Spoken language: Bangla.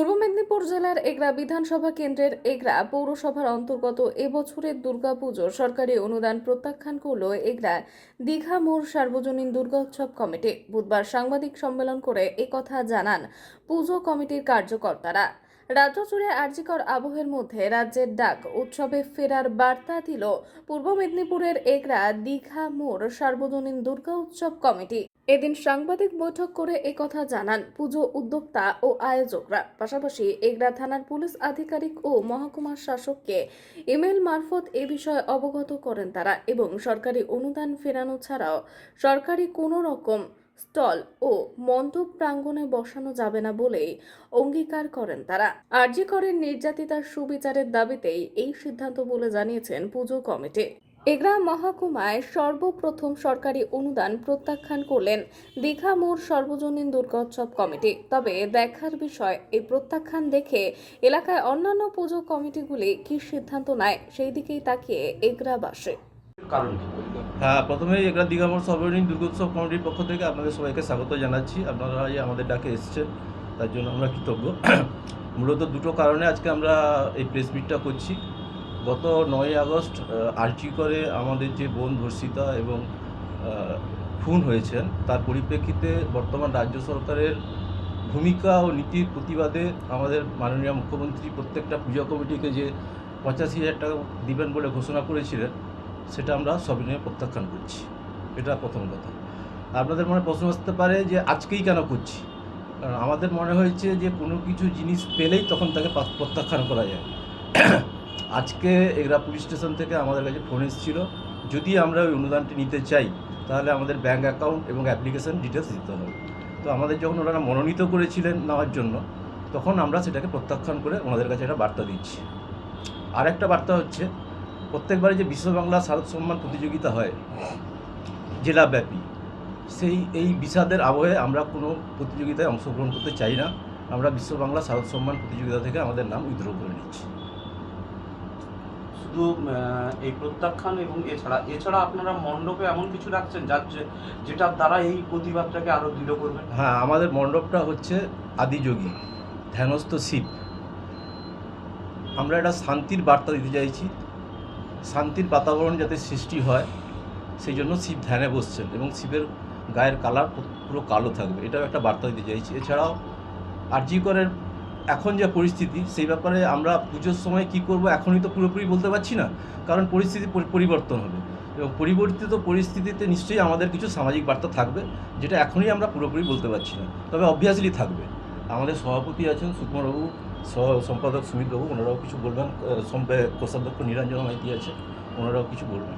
পূর্ব মেদিনীপুর জেলার এগরা বিধানসভা কেন্দ্রের এগরা পৌরসভার অন্তর্গত এবছরের দুর্গাপুজো সরকারি অনুদান প্রত্যাখ্যান করল এগরা দীঘা মোড় সার্বজনীন দুর্গোৎসব কমিটি। বুধবার সাংবাদিক সম্মেলন করে একথা জানান পুজো কমিটির কার্যকর্তারা। রাজ্য জুড়ে আর্জিকর আবহের মধ্যে রাজ্যের ডাক উৎসবে ফেরার বার্তা দিল পূর্ব মেদিনীপুরের এগরা দীঘা মোড় সার্বজনীন দুর্গা উৎসব কমিটি। এদিন সাংবাদিক বৈঠক করে একথা জানান পুজো উদ্যোক্তা ও আয়োজকরা। পাশাপাশি এগরা থানার পুলিশ আধিকারিক ও মহকুমার শাসককে ইমেল মারফত এ বিষয়ে অবগত করেন তারা এবং সরকারি অনুদান ফেরানো ছাড়াও সরকারি কোনো রকম স্টল ও মণ্ডপ প্রাঙ্গণে বসানো যাবে না বলেই অঙ্গীকার করেন তারা। আরজি করের নির্যাতিতার সুবিচারের দাবিতেই এই সিদ্ধান্ত বলে জানিয়েছেন পুজো কমিটি। এগরা মহকুমায় সর্বপ্রথম সরকারি অনুদান প্রত্যাখ্যান করলেন দীঘা মোড় সর্বজনীন দুর্গোৎসব কমিটি। তবে দেখার বিষয় এই প্রত্যাখ্যান দেখে এলাকায় অন্যান্য পুজো কমিটিগুলি কি সিদ্ধান্ত নেয় সেই দিকেই তাকিয়ে এগরাবাসী। কারণ কি? হ্যাঁ, প্রথমেই এগরা দীঘা মোড় সর্বজনীন দুর্গোৎসব কমিটির পক্ষ থেকে আপনাদের সবাইকে স্বাগত জানাচ্ছি। আপনারা যে আমাদের ডাকে এসেছেন তার জন্য আমরা কৃতজ্ঞ। মূলত দুটো কারণে আজকে আমরা এই প্রেস মিটটা করছি। গত 9ই আগস্ট আরজি করে আমাদের যে বোন ধর্ষিতা এবং খুন হয়েছেন তার পরিপ্রেক্ষিতে বর্তমান রাজ্য সরকারের ভূমিকা ও নীতির প্রতিবাদে আমাদের মাননীয় মুখ্যমন্ত্রী প্রত্যেকটা পূজা কমিটিকে যে 85,000 টাকা দিবেন বলে ঘোষণা করেছিলেন সেটা আমরা সবিনয়ে প্রত্যাখ্যান করছি। এটা প্রথম কথা। আপনাদের মনে প্রশ্ন আসতে পারে যে আজকেই কেন করছি? কারণ আমাদের মনে হয়েছে যে কোনো কিছু জিনিস পেলেই তখন তাকে প্রত্যাখ্যান করা যায়। আজকে এগরা পুলিশ স্টেশন থেকে আমাদের কাছে ফোন এসেছিল, যদি আমরা ওই অনুদানটি নিতে চাই তাহলে আমাদের ব্যাঙ্ক অ্যাকাউন্ট এবং অ্যাপ্লিকেশন ডিটেলস দিতে হবে। তো আমাদের যখন ওনারা মনোনীত করেছিলেন নেওয়ার জন্য তখন আমরা সেটাকে প্রত্যাখ্যান করে ওনাদের কাছে একটা বার্তা দিচ্ছি। আর একটা বার্তা হচ্ছে, প্রত্যেকবারে যে বিশ্ব বাংলা শারদ সম্মান প্রতিযোগিতা হয় জেলাব্যাপী, এই বিষাদের আবহে আমরা কোনো প্রতিযোগিতায় অংশগ্রহণ করতে চাই না। আমরা বিশ্ব বাংলা শারদ সম্মান প্রতিযোগিতা থেকে আমাদের নাম উইথড্র করে নিচ্ছি। শুধু এই প্রত্যাখ্যান এবং এছাড়া আপনারা মণ্ডপে এমন কিছু রাখছেন যেটার দ্বারা এই প্রতিবাদটাকে আরও দৃঢ় করবেন? হ্যাঁ, আমাদের মণ্ডপটা হচ্ছে আদিযোগী ধ্যানস্থ শিব। আমরা একটা শান্তির বার্তা দিতে চাইছি, শান্তির বাতাবরণ যাতে সৃষ্টি হয় সেই জন্য শিব ধ্যানে বসছেন এবং শিবের গায়ের কালার পুরো কালো থাকবে, এটাও একটা বার্তা দিতে চাইছি। এছাড়াও আরজি করের এখন যে পরিস্থিতি সেই ব্যাপারে আমরা পুজোর সময় কি করব এখনই তো পুরোপুরি বলতে পারছি না, কারণ পরিস্থিতি পরিবর্তন হবে এবং পরিবর্তিত পরিস্থিতিতে নিশ্চয়ই আমাদের কিছু সামাজিক বার্তা থাকবে, যেটা এখনই আমরা পুরোপুরি বলতে পারছি না, তবে অবভিয়াসলি থাকবে। আমাদের সভাপতি আছেন সুকুমারবাবু, সম্পাদক সুমিতবাবু, ওনারাও কিছু বলবেন, কোষাধ্যক্ষ নিরঞ্জন মাইতি আছে, ওনারাও কিছু বলবেন।